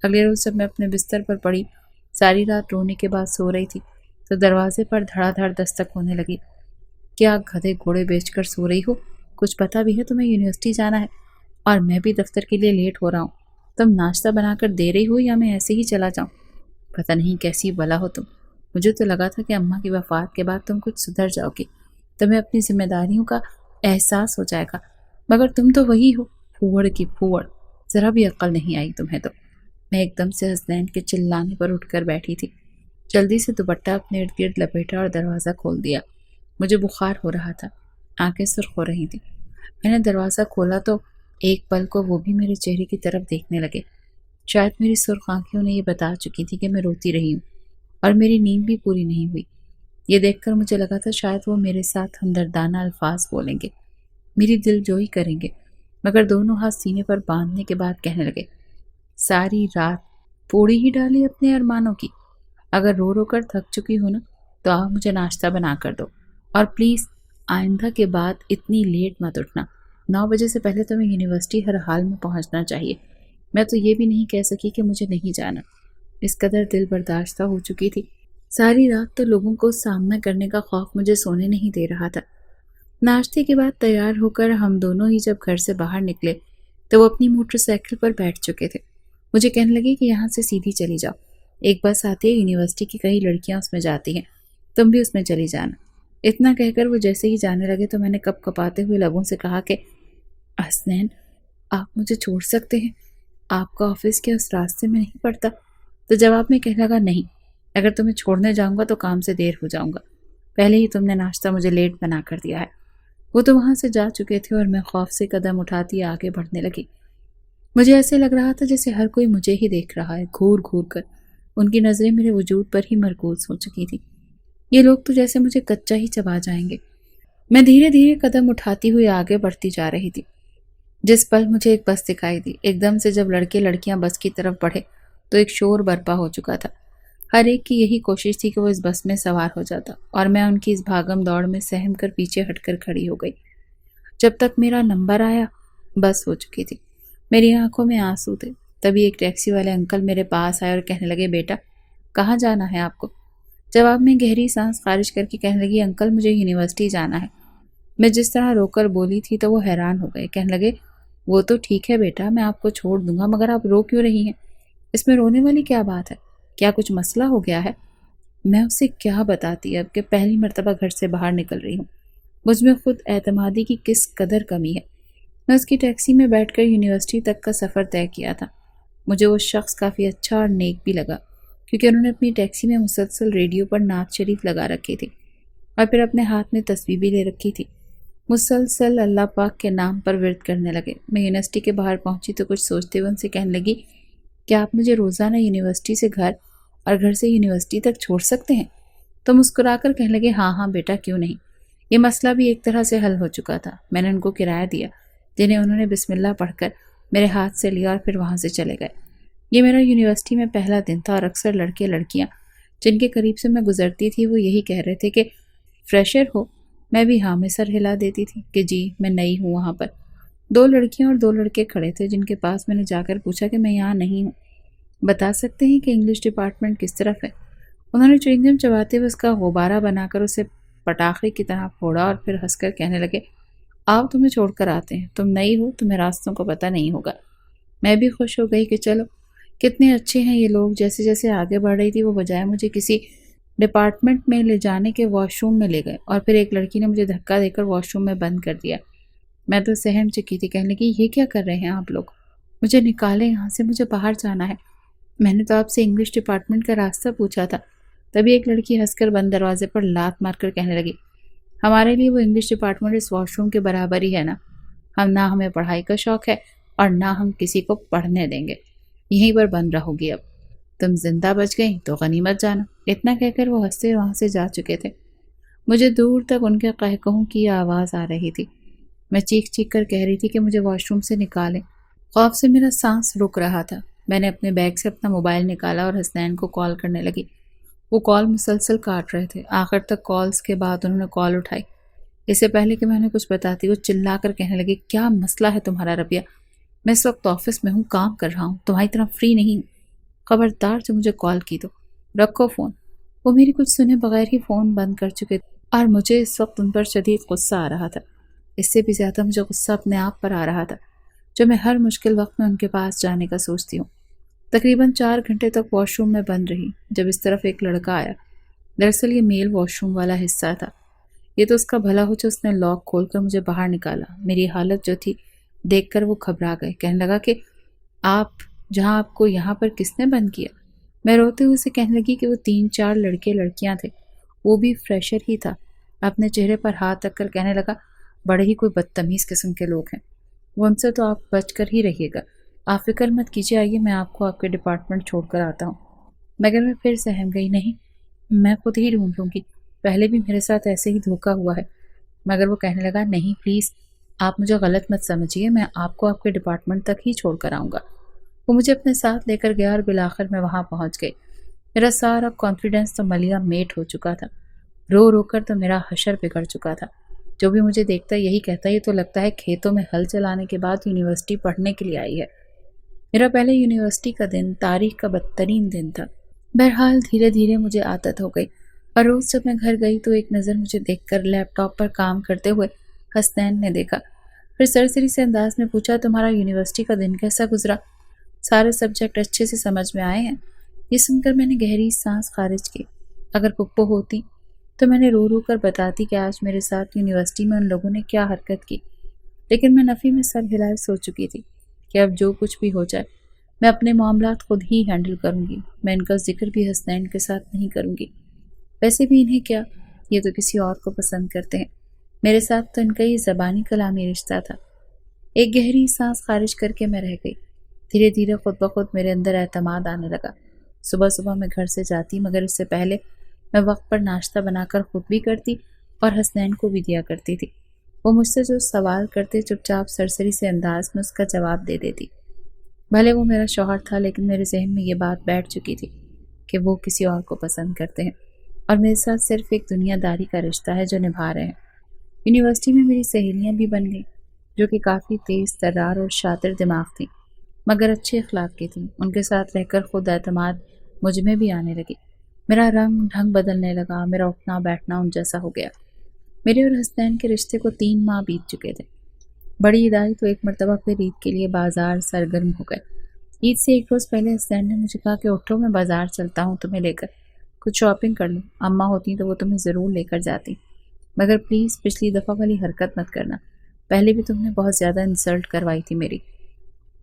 S1: اگلے روز جب میں اپنے بستر پر پڑی، ساری رات رونے کے بعد سو رہی تھی تو دروازے پر دھڑا دھڑ دستک ہونے لگی۔ کیا گدھے گھوڑے بیچ کر سو رہی ہو؟ کچھ پتہ بھی ہے تمہیں یونیورسٹی جانا ہے اور میں بھی دفتر کے لیے لیٹ ہو رہا ہوں، تم ناشتہ بنا کر دے رہی ہو یا میں ایسے ہی چلا جاؤں؟ پتہ نہیں کیسی بلا ہو تم، مجھے تو لگا تھا کہ اماں کی وفات کے بعد تم کچھ سدھر جاؤ گی، تمہیں اپنی ذمہ داریوں کا احساس ہو جائے گا، مگر تم تو وہی ہو پھوڑ کی پھوڑ، ذرا بھی عقل نہیں آئی تمہیں تو۔ میں ایک دم سے حسنین کے چلانے پر اٹھ کر بیٹھی تھی، جلدی سے دوپٹہ اپنے ارد گرد لپیٹا اور دروازہ کھول دیا۔ مجھے بخار ہو رہا تھا، آنکھیں سرخ ہو رہی تھیں۔ میں نے دروازہ کھولا تو ایک پل کو وہ بھی میرے چہرے کی طرف دیکھنے لگے۔ شاید میری سرخ آنکھیں انہیں یہ بتا چکی تھی کہ میں روتی رہی ہوں اور میری نیند بھی پوری نہیں ہوئی۔ یہ دیکھ کر مجھے لگا تھا شاید وہ میرے ساتھ ہمدردانہ الفاظ بولیں گے، میری دل جوئی کریں گے، مگر دونوں ہاتھ سینے پر باندھنے کے بعد کہنے لگے ساری رات پوڑی ہی ڈالی اپنے ارمانوں کی۔ اگر رو رو کر تھک چکی ہو نا تو آپ مجھے ناشتہ بنا کر دو، اور پلیز آئندہ کے بعد اتنی لیٹ مت اٹھنا۔ 9 بجے سے پہلے تمہیں یونیورسٹی ہر حال میں پہنچنا چاہیے۔ میں تو یہ بھی نہیں کہہ سکی کہ مجھے نہیں جانا، اس قدر دل برداشتہ ہو چکی تھی۔ ساری رات تو لوگوں کو سامنا کرنے کا خوف مجھے سونے نہیں دے رہا تھا۔ ناشتے کے بعد تیار ہو کر ہم دونوں ہی جب گھر سے باہر نکلے تو وہ اپنی موٹر سائیکل پر بیٹھ چکے تھے۔ مجھے کہنے لگے کہ یہاں سے سیدھی چلی جاؤ، ایک بس آتی ہے یونیورسٹی کی، کئی لڑکیاں اس میں جاتی ہیں، تم بھی اس میں چلی جانا۔ اتنا کہہ کر وہ جیسے ہی جانے لگے تو میں نے کپ کپاتے ہوئے لبوں سے کہا کہ حسنین، آپ مجھے چھوڑ سکتے ہیں، آپ کا آفس کے اس راستے میں نہیں پڑتا؟ تو جواب میں کہنے لگا، نہیں، اگر تمہیں چھوڑنے جاؤں گا تو کام سے دیر ہو جاؤں گا، پہلے ہی تم نے ناشتہ مجھے لیٹ بنا کر دیا ہے۔ وہ تو وہاں سے جا چکے تھے اور میں خوف سے قدم اٹھاتی آگے بڑھنے لگی۔ مجھے ایسے لگ رہا تھا جیسے ہر کوئی مجھے ہی دیکھ رہا ہے، گھور گھور کر۔ ان کی نظریں میرے وجود پر ہی مرکوز ہو چکی تھی۔ یہ لوگ تو جیسے مجھے کچا ہی چبا جائیں گے۔ میں دھیرے دھیرے قدم اٹھاتی ہوئی آگے بڑھتی جا رہی تھی۔ جس پل مجھے ایک بس دکھائی دی، ایک دم سے جب لڑکے لڑکیاں بس کی طرف بڑھے تو ایک شور برپا ہو چکا تھا۔ ہر ایک کی یہی کوشش تھی کہ وہ اس بس میں سوار ہو جاتا، اور میں ان کی اس بھاگم دوڑ میں سہم کر پیچھے ہٹ کر کھڑی ہو گئی۔ جب تک میرا نمبر آیا بس ہو چکی تھی، میری آنکھوں میں آنسو تھے۔ تبھی ایک ٹیکسی والے انکل میرے پاس آئے اور کہنے لگے، بیٹا کہاں جانا ہے آپ کو؟ جواب میں گہری سانس خارج کر کے کہنے لگی، انکل مجھے یونیورسٹی جانا ہے۔ میں جس طرح رو کر بولی تھی تو وہ حیران ہو گئے، کہنے لگے، وہ تو ٹھیک ہے بیٹا، میں آپ کو چھوڑ دوں گا، مگر آپ رو کیوں رہی ہیں؟ اس میں رونے والی کیا بات ہے؟ کیا کچھ مسئلہ ہو گیا ہے؟ میں اسے کیا بتاتی اب کہ پہلی مرتبہ گھر سے باہر نکل رہی ہوں، مجھ میں خود اعتمادی کی کس قدر کمی ہے۔ میں اس کی ٹیکسی میں بیٹھ کر یونیورسٹی تک کا سفر طے کیا تھا۔ مجھے وہ شخص کافی اچھا اور نیک بھی لگا، کیونکہ انہوں نے اپنی ٹیکسی میں مسلسل ریڈیو پر نعت شریف لگا رکھی تھی، اور پھر اپنے ہاتھ میں تسبیح بھی لے رکھی تھی۔ مسلسل اللہ پاک کے نام پر ورد کرنے لگے۔ میں یونیورسٹی کے باہر پہنچی تو کچھ سوچتے ہوئے ان سے کہنے لگی، کیا آپ مجھے روزانہ یونیورسٹی سے گھر اور گھر سے یونیورسٹی تک چھوڑ سکتے ہیں؟ تو مسکرا کر کہنے لگے، ہاں ہاں بیٹا، کیوں نہیں۔ یہ مسئلہ بھی ایک طرح سے حل ہو چکا تھا۔ میں نے ان کو کرایہ دیا، جنہیں انہوں نے بسم اللہ پڑھ کر میرے ہاتھ سے لیا اور پھر وہاں سے چلے گئے۔ یہ میرا یونیورسٹی میں پہلا دن تھا، اور اکثر لڑکے لڑکیاں جن کے قریب سے میں گزرتی تھی وہ یہی کہہ رہے تھے کہ فریشر ہو؟ میں بھی ہاں میں سر ہلا دیتی تھی کہ جی میں نئی ہوں وہاں پر۔ 2 لڑکیاں اور 2 لڑکے کھڑے تھے جن کے پاس میں نے جا کر پوچھا کہ میں یہاں نہیں ہوں، بتا سکتے ہیں کہ انگلش ڈپارٹمنٹ کس طرف ہے؟ انہوں نے چوئنگم چباتے ہوئے اس کا غبارہ بنا کر اسے پٹاخے کی طرح پھوڑا اور پھر ہنس کر کہنے لگے، آپ تمہیں چھوڑ کر آتے ہیں، تم نئی ہو، تمہیں راستوں کو پتہ نہیں ہوگا۔ میں بھی خوش ہو گئی کہ چلو کتنے اچھے ہیں یہ لوگ۔ جیسے جیسے آگے بڑھ رہی تھی وہ بجائے مجھے کسی ڈپارٹمنٹ میں لے جانے کے واش روم میں لے گئے، اور پھر ایک لڑکی نے مجھے دھکا دے کر واش روم میں بند کر دیا۔ میں تو سہم چکی تھی، کہنے لگی، یہ کیا کر رہے ہیں آپ لوگ؟ مجھے نکالیں یہاں سے، مجھے باہر جانا ہے۔ میں نے تو آپ سے انگلش ڈپارٹمنٹ کا راستہ پوچھا تھا۔ تبھی ایک لڑکی ہنس کر بند دروازے پر لات مار کر کہنے لگی، ہمارے لیے وہ انگلش ڈپارٹمنٹ اس واش روم کے برابر ہی ہے نا، نہ ہمیں پڑھائی کا شوق ہے اور نہ ہم کسی کو پڑھنے دیں گے، یہیں پر بند رہو گی اب، تم زندہ بچ گئی تو غنیمت جانا۔ اتنا کہہ کر وہ ہنستے وہاں سے جا چکے تھے۔ مجھے دور تک ان کے قہقہوں کی آواز آ رہی تھی۔ میں چیخ چیخ کر کہہ رہی تھی کہ مجھے واش روم سے نکالیں۔ خوف سے میرا سانس رک رہا تھا۔ میں نے اپنے بیگ سے اپنا موبائل نکالا اور حسنین کو کال کرنے لگی۔ وہ کال مسلسل کاٹ رہے تھے۔ آخر تک کالز کے بعد انہوں نے کال اٹھائی۔ اس سے پہلے کہ میں انہیں کچھ بتاتی وہ چلا کر کہنے لگی، کیا مسئلہ ہے تمہارا ربیہ؟ میں اس وقت آفس میں ہوں، کام کر رہا ہوں، تمہاری طرح فری نہیں ہوں۔ خبردار جو مجھے کال کی تو رکھو فون۔ وہ میری کچھ سنے بغیر ہی فون بند کر چکے تھے، اور مجھے اس وقت ان پر شدید غصہ آ رہا تھا۔ اس سے بھی زیادہ مجھے غصہ اپنے آپ پر آ رہا تھا، جو میں ہر مشکل وقت میں ان کے پاس جانے کا سوچتی ہوں۔ تقریباً 4 گھنٹے تک واش روم میں بند رہی، جب اس طرف ایک لڑکا آیا۔ دراصل یہ میل واش روم والا حصہ تھا۔ یہ تو اس کا بھلا ہو جو اس نے لاک کھول کر مجھے باہر نکالا۔ میری حالت جو تھی دیکھ کر وہ گھبرا گئے، کہنے لگا کہ آپ کو یہاں پر کس نے بند کیا؟ میں روتے ہوئے سے کہنے لگی کہ وہ 3-4 لڑکے لڑکیاں تھے، وہ بھی فریشر ہی تھا۔ اپنے چہرے پر ہاتھ رکھ کر کہنے لگا، بڑے ہی کوئی بدتمیز قسم کے لوگ ہیں، وہ ان سے تو آپ بچ کر ہی رہیے گا۔ آپ فکر مت کیجیے، آئیے میں آپ کو آپ کے ڈپارٹمنٹ چھوڑ کر آتا ہوں۔ مگر میں پھر سہم گئی، نہیں، میں خود ہی ڈھونڈ لوں گی، پہلے بھی میرے ساتھ ایسے ہی دھوکا ہوا ہے۔ مگر وہ کہنے لگا، نہیں پلیز، آپ مجھے غلط مت سمجھیے، میں آپ کو آپ کے ڈپارٹمنٹ تک ہی چھوڑ کر آؤں گا۔ وہ مجھے اپنے ساتھ لے کر گیا اور بالآخر میں وہاں پہنچ گئی۔ میرا سارا کانفیڈنس تو ملیا میٹ ہو چکا تھا، رو رو کر تو میرا حشر بگڑ چکا تھا۔ جو بھی مجھے دیکھتا یہی کہتا، یہ تو لگتا ہے کھیتوں میں ہل چلانے کے بعد یونیورسٹی پڑھنے کے لیے آئی ہے۔ میرا پہلے یونیورسٹی کا دن تاریخ کا بدترین دن تھا۔ بہرحال دھیرے دھیرے مجھے عادت ہو گئی، اور روز جب میں گھر گئی تو ایک نظر مجھے دیکھ کر لیپ ٹاپ پر کام کرتے ہوئے حسنین نے دیکھا۔ پھر سرسری سے انداز میں پوچھا، تمہارا یونیورسٹی کا دن کیسا گزرا؟ سارے سبجیکٹ اچھے سے سمجھ میں آئے ہیں؟ یہ سن کر میں نے گہری سانس خارج کی۔ اگر پپو ہوتی تو میں نے رو رو کر بتاتی کہ آج میرے ساتھ یونیورسٹی میں ان لوگوں نے کیا حرکت کی، لیکن میں نفی میں سر ہلائے سو چکی تھی کہ اب جو کچھ بھی ہو جائے میں اپنے معاملات خود ہی ہینڈل کروں گی۔ میں ان کا ذکر بھی حسنین کے ساتھ نہیں کروں گی۔ ویسے بھی انہیں کیا، یہ تو کسی اور کو پسند کرتے ہیں، میرے ساتھ تو ان کا یہ زبانی کلامی رشتہ تھا۔ ایک گہری سانس خارج کر کے میں رہ گئی۔ دھیرے دھیرے خود بخود میرے اندر اعتماد آنے لگا۔ صبح صبح میں گھر سے جاتی، مگر اس سے پہلے میں وقت پر ناشتہ بنا کر خود بھی کرتی اور حسنین کو بھی دیا کرتی تھی۔ وہ مجھ سے جو سوال کرتے چپ چاپ سرسری سے انداز میں اس کا جواب دے دیتی۔ بھلے وہ میرا شوہر تھا، لیکن میرے ذہن میں یہ بات بیٹھ چکی تھی کہ وہ کسی اور کو پسند کرتے ہیں اور میرے ساتھ صرف ایک دنیا داری کا رشتہ ہے جو نبھا رہے ہیں۔ یونیورسٹی میں میری سہیلیاں بھی بن گئیں، جو کہ کافی تیز ترار اور شاطر دماغ تھیں، مگر اچھے اخلاق کی تھیں۔ ان کے ساتھ رہ کر خود اعتماد مجھ میں بھی آنے لگی۔ میرا رنگ ڈھنگ بدلنے لگا، میرا اٹھنا بیٹھنا ان جیسا ہو گیا۔ میرے اور حسنین کے رشتے کو 3 ماہ بیت چکے تھے۔ بڑی عید آئی تو ایک مرتبہ پھر عید کے لیے بازار سرگرم ہو گئے۔ عید سے ایک روز پہلے حسنین نے مجھے کہا کہ اٹھو، میں بازار چلتا ہوں تمہیں لے کر، کچھ شاپنگ کر لوں۔ اماں ہوتی تو وہ تمہیں ضرور لے کر جاتی، مگر پلیز پچھلی دفعہ والی حرکت مت کرنا، پہلے بھی تم نے بہت زیادہ انسلٹ کروائی تھی میری۔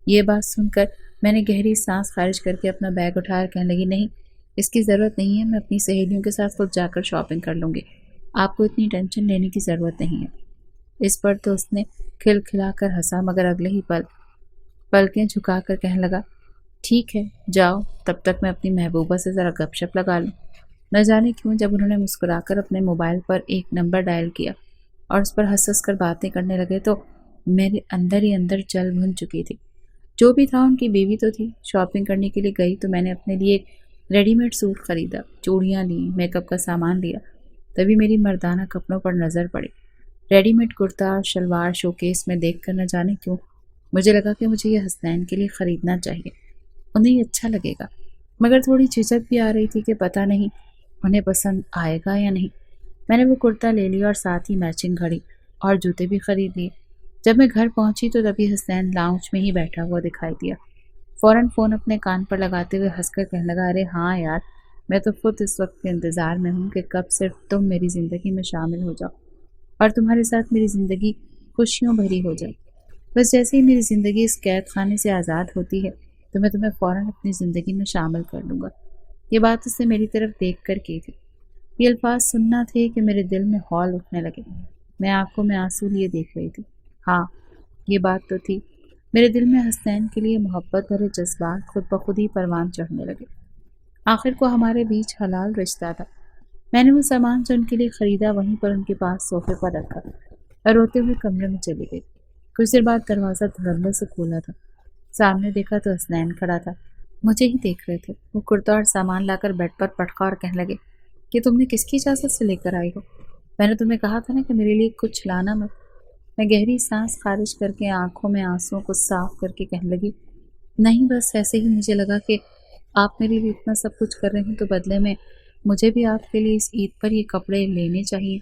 S1: یہ بات سن کر میں نے گہری سانس خارج کر کے اپنا بیگ اٹھایا، کہنے لگی، نہیں، اس کی ضرورت نہیں ہے، میں اپنی سہیلیوں کے ساتھ خود جا کر شاپنگ کر لوں گی، آپ کو اتنی ٹینشن لینے کی ضرورت نہیں ہے۔ اس پر تو اس نے کھل کھلا کر ہنسا، مگر اگلے ہی پل پلکیں جھکا کر کہنے لگا، ٹھیک ہے جاؤ، تب تک میں اپنی محبوبہ سے ذرا گپ شپ لگا لوں۔ نہ جانے کیوں جب انہوں نے مسکرا کر اپنے موبائل پر ایک نمبر ڈائل کیا اور اس پر ہنس ہنس کر باتیں کرنے لگے تو میرے اندر ہی اندر جل بھن چکی تھی۔ جو بھی تھا، ان کی بیوی تو تھی۔ شاپنگ کرنے کے لیے گئی تو میں نے اپنے لیے ایک ریڈی میڈ سوٹ خریدا، چوڑیاں لیں، میک اپ کا سامان لیا۔ تبھی میری مردانہ کپڑوں پر نظر پڑی۔ ریڈی میڈ کرتا اور شلوار شوکیس میں دیکھ کر نہ جانے کیوں مجھے لگا کہ مجھے یہ حسنین کے لیے خریدنا چاہیے، انہیں یہ اچھا لگے گا، مگر تھوڑی جھجک بھی آ رہی تھی کہ پتہ نہیں انہیں پسند آئے گا یا نہیں۔ میں نے وہ کرتا لے لیا اور ساتھ ہی میچنگ گھڑی اور جوتے بھی خرید لیے۔ جب میں گھر پہنچی تو تبھی حسنین لاؤنج میں ہی بیٹھا ہوا دکھائی دیا۔ فوراً فون اپنے کان پر لگاتے ہوئے ہنس کر کہنے لگا، ارے ہاں یار، میں تو خود اس وقت کے انتظار میں ہوں کہ کب صرف تم میری زندگی میں شامل ہو جاؤ اور تمہارے ساتھ میری زندگی خوشیوں بھری ہو جائے۔ بس جیسے ہی میری زندگی اس قید خانے سے آزاد ہوتی ہے تو میں تمہیں فوراً اپنی زندگی میں شامل کر لوں گا۔ یہ بات اس نے میری طرف دیکھ کر کی تھی۔ یہ الفاظ سننا تھے کہ میرے دل میں ہول اٹھنے لگے۔ میں آنکھوں میں آنسو لیے دیکھ رہی تھی۔ ہاں، یہ بات تو تھی، میرے دل میں حسنین کے لیے محبت بھرے جذبات خود بخود ہی پروان چڑھنے لگے۔ آخر کو ہمارے بیچ حلال رشتہ تھا۔ میں نے وہ سامان جو ان کے لیے خریدا وہیں پر ان کے پاس صوفے پر رکھا اور روتے ہوئے کمرے میں چلی گئی۔ کچھ دیر بعد دروازہ دھڑلے سے کھولا تھا۔ سامنے دیکھا تو حسنین کھڑا تھا، مجھے ہی دیکھ رہے تھے۔ وہ کرتا اور سامان لا کر بیڈ پر پٹکا اور کہنے لگے کہ تم نے کس کی اجازت سے لے کر آئی ہو؟ میں نے تمہیں کہا تھا نا کہ میرے لیے کچھ لانا مت۔ میں گہری سانس خارج کر کے آنکھوں میں آنسوؤں کو صاف کر کے کہنے لگی، نہیں، بس ایسے ہی مجھے لگا کہ آپ میرے لیے اتنا سب کچھ کر رہے ہیں تو بدلے میں مجھے بھی آپ کے لیے اس عید پر یہ کپڑے لینے چاہیے۔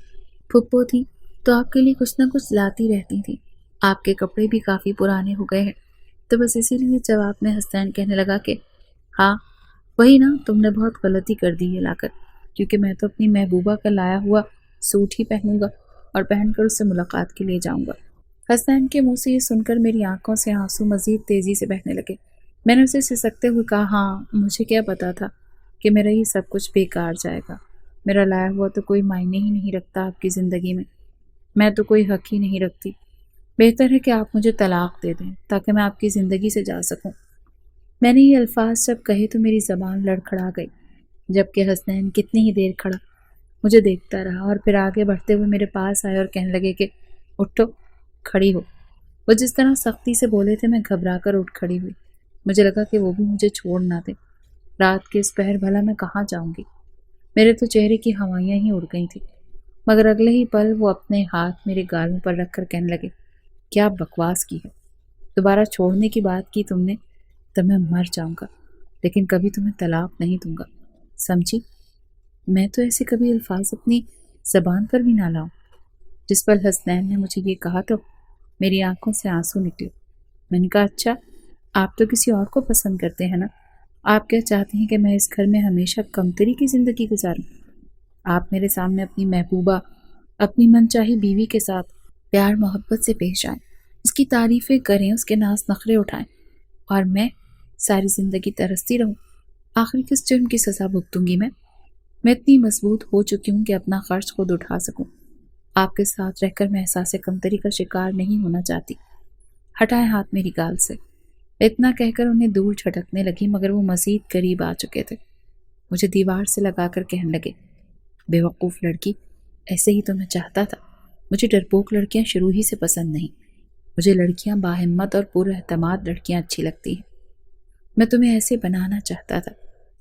S1: پھپھو تھی تو آپ کے لیے کچھ نہ کچھ لاتی رہتی تھی، آپ کے کپڑے بھی کافی پرانے ہو گئے ہیں، تو بس اسی لیے جواب میں حسنین کہنے لگا کہ ہاں وہی نا، تم نے بہت غلطی کر دی ہے لا کر، کیونکہ میں تو اپنی محبوبہ کا لایا ہوا سوٹ ہی پہنوں گا اور پہن کر اس سے ملاقات کے لیے جاؤں گا۔ حسنین کے منہ سے یہ سن کر میری آنکھوں سے آنسو مزید تیزی سے بہنے لگے۔ میں نے اسے سسکتے ہوئے کہا، ہاں، مجھے کیا پتا تھا کہ میرا یہ سب کچھ بیکار جائے گا۔ میرا لایا ہوا تو کوئی معنی ہی نہیں رکھتا آپ کی زندگی میں تو کوئی حق ہی نہیں رکھتی۔ بہتر ہے کہ آپ مجھے طلاق دے دیں تاکہ میں آپ کی زندگی سے جا سکوں۔ میں نے یہ الفاظ جب کہے تو میری زبان لڑکھڑا گئی، جبکہ حسنین کتنی ہی دیر کھڑا مجھے دیکھتا رہا اور پھر آگے بڑھتے ہوئے میرے پاس آئے اور کہنے لگے کہ اٹھو، کھڑی ہو۔ وہ جس طرح سختی سے بولے تھے میں گھبرا کر اٹھ کھڑی ہوئی۔ مجھے لگا کہ وہ بھی مجھے چھوڑ نہ دے۔ رات کے اس پہر بھلا میں کہاں جاؤں گی؟ میرے تو چہرے کی ہوائیاں ہی اڑ گئی تھیں، مگر اگلے ہی پل وہ اپنے ہاتھ میرے گالوں پر رکھ کر کہنے لگے، کیا بکواس کی ہے، دوبارہ چھوڑنے کی بات کی تم نے تو میں مر جاؤں گا، لیکن کبھی تمہیں طلاق نہیں دوں گا، سمجھی؟ میں تو ایسے کبھی الفاظ اپنی زبان پر بھی نہ لاؤں۔ جس پل حسنین نے مجھے یہ کہا تو میری آنکھوں سے آنسو نکلے۔ میں نے کہا، اچھا آپ تو کسی اور کو پسند کرتے ہیں نا؟ آپ کیا چاہتے ہیں کہ میں اس گھر میں ہمیشہ کمتری کی زندگی گزاروں؟ آپ میرے سامنے اپنی محبوبہ، اپنی من چاہی بیوی کے ساتھ پیار محبت سے پیش آئیں، اس کی تعریفیں کریں، اس کے ناز نخرے اٹھائیں، اور میں ساری زندگی ترستی رہوں۔ آخر کس جرم کی سزا بھگتوں گی میں اتنی مضبوط ہو چکی ہوں کہ اپنا خرچ خود اٹھا سکوں۔ آپ کے ساتھ رہ کر میں احساس کمتری کا شکار نہیں ہونا چاہتی۔ ہٹائیں ہاتھ میری گال سے۔ اتنا کہہ کر انہیں دور جھٹکنے لگی، مگر وہ مزید قریب آ چکے تھے۔ مجھے دیوار سے لگا کر کہنے لگے، بے وقوف لڑکی، ایسے ہی تو میں چاہتا تھا۔ مجھے ڈرپوک لڑکیاں شروع ہی سے پسند نہیں، مجھے لڑکیاں باہمت اور پر اعتماد لڑکیاں اچھی لگتی ہیں۔ میں تمہیں ایسے بنانا چاہتا تھا،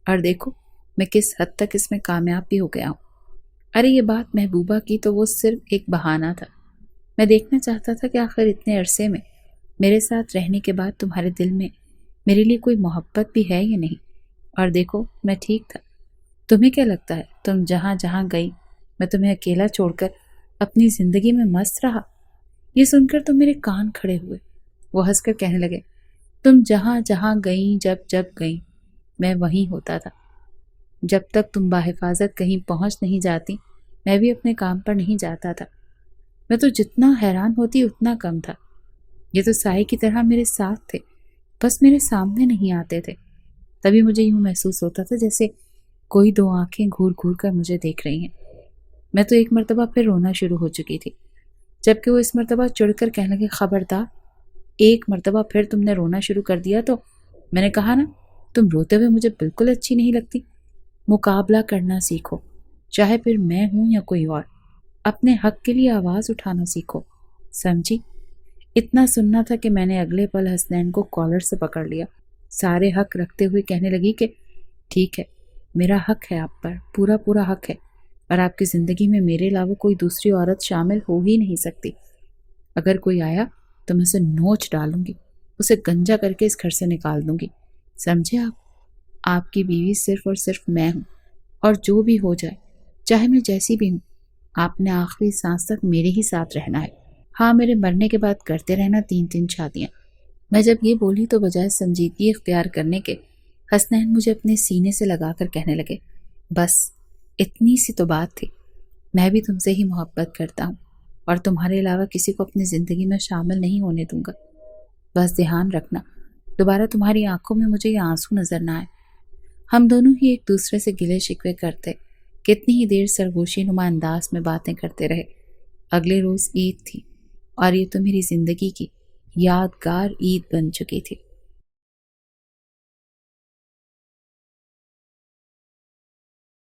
S1: اور دیکھو میں کس حد تک اس میں کامیاب بھی ہو گیا ہوں۔ ارے یہ بات محبوبہ کی تو وہ صرف ایک بہانہ تھا۔ میں دیکھنا چاہتا تھا کہ آخر اتنے عرصے میں میرے ساتھ رہنے کے بعد تمہارے دل میں میرے لیے کوئی محبت بھی ہے یا نہیں، اور دیکھو میں ٹھیک تھا۔ تمہیں کیا لگتا ہے تم جہاں جہاں گئی میں تمہیں اکیلا چھوڑ کر اپنی زندگی میں مست رہا؟ یہ سن کر تم میرے کان کھڑے ہوئے۔ وہ ہنس کر کہنے لگے، تم جہاں جہاں گئیں، جب جب گئیں، میں وہیں ہوتا تھا۔ جب تک تم باحفاظت کہیں پہنچ نہیں جاتی میں بھی اپنے کام پر نہیں جاتا تھا۔ میں تو جتنا حیران ہوتی اتنا کم تھا۔ یہ تو سائے کی طرح میرے ساتھ تھے، بس میرے سامنے نہیں آتے تھے۔ تبھی مجھے یوں محسوس ہوتا تھا جیسے کوئی دو آنکھیں گھور گھور کر مجھے دیکھ رہی ہیں۔ میں تو ایک مرتبہ پھر رونا شروع ہو چکی تھی، جبکہ وہ اس مرتبہ چڑھ کر کہنے لگے، خبردار، ایک مرتبہ پھر تم نے رونا شروع کر دیا تو میں نے کہا نا، تم روتے ہوئے مجھے بالکل اچھی نہیں لگتی۔ مقابلہ کرنا سیکھو، چاہے پھر میں ہوں یا کوئی اور۔ اپنے حق کے لیے آواز اٹھانا سیکھو، سمجھی؟ اتنا سننا تھا کہ میں نے اگلے پل حسنین کو کالر سے پکڑ لیا، سارے حق رکھتے ہوئے کہنے لگی کہ ٹھیک ہے، میرا حق ہے آپ پر، پورا پورا حق ہے، اور آپ کی زندگی میں میرے علاوہ کوئی دوسری عورت شامل ہو ہی نہیں سکتی۔ اگر کوئی آیا تو میں اسے نوچ ڈالوں گی، اسے گنجا کر کے اس گھر سے نکال دوں گی، سمجھے؟ آپ کی بیوی صرف اور صرف میں ہوں، اور جو بھی ہو جائے، چاہے میں جیسی بھی ہوں، آپ نے آخری سانس تک میرے ہی ساتھ رہنا ہے۔ ہاں، میرے مرنے کے بعد کرتے رہنا 3 شادیاں۔ میں جب یہ بولی تو بجائے سنجیدگی اختیار کرنے کے حسنین مجھے اپنے سینے سے لگا کر کہنے لگے، بس اتنی سی تو بات تھی، میں بھی تم سے ہی محبت کرتا ہوں، اور تمہارے علاوہ کسی کو اپنی زندگی میں شامل نہیں ہونے دوں گا۔ بس دھیان رکھنا دوبارہ تمہاری آنکھوں میں مجھے یہ آنسو نظر نہ آئے۔ ہم دونوں ہی ایک دوسرے سے گلے شکوے کرتے کتنی ہی دیر سرگوشی نما انداز میں باتیں کرتے رہے۔ اگلے روز عید تھی، اور یہ تو میری زندگی کی یادگار عید بن چکی تھی۔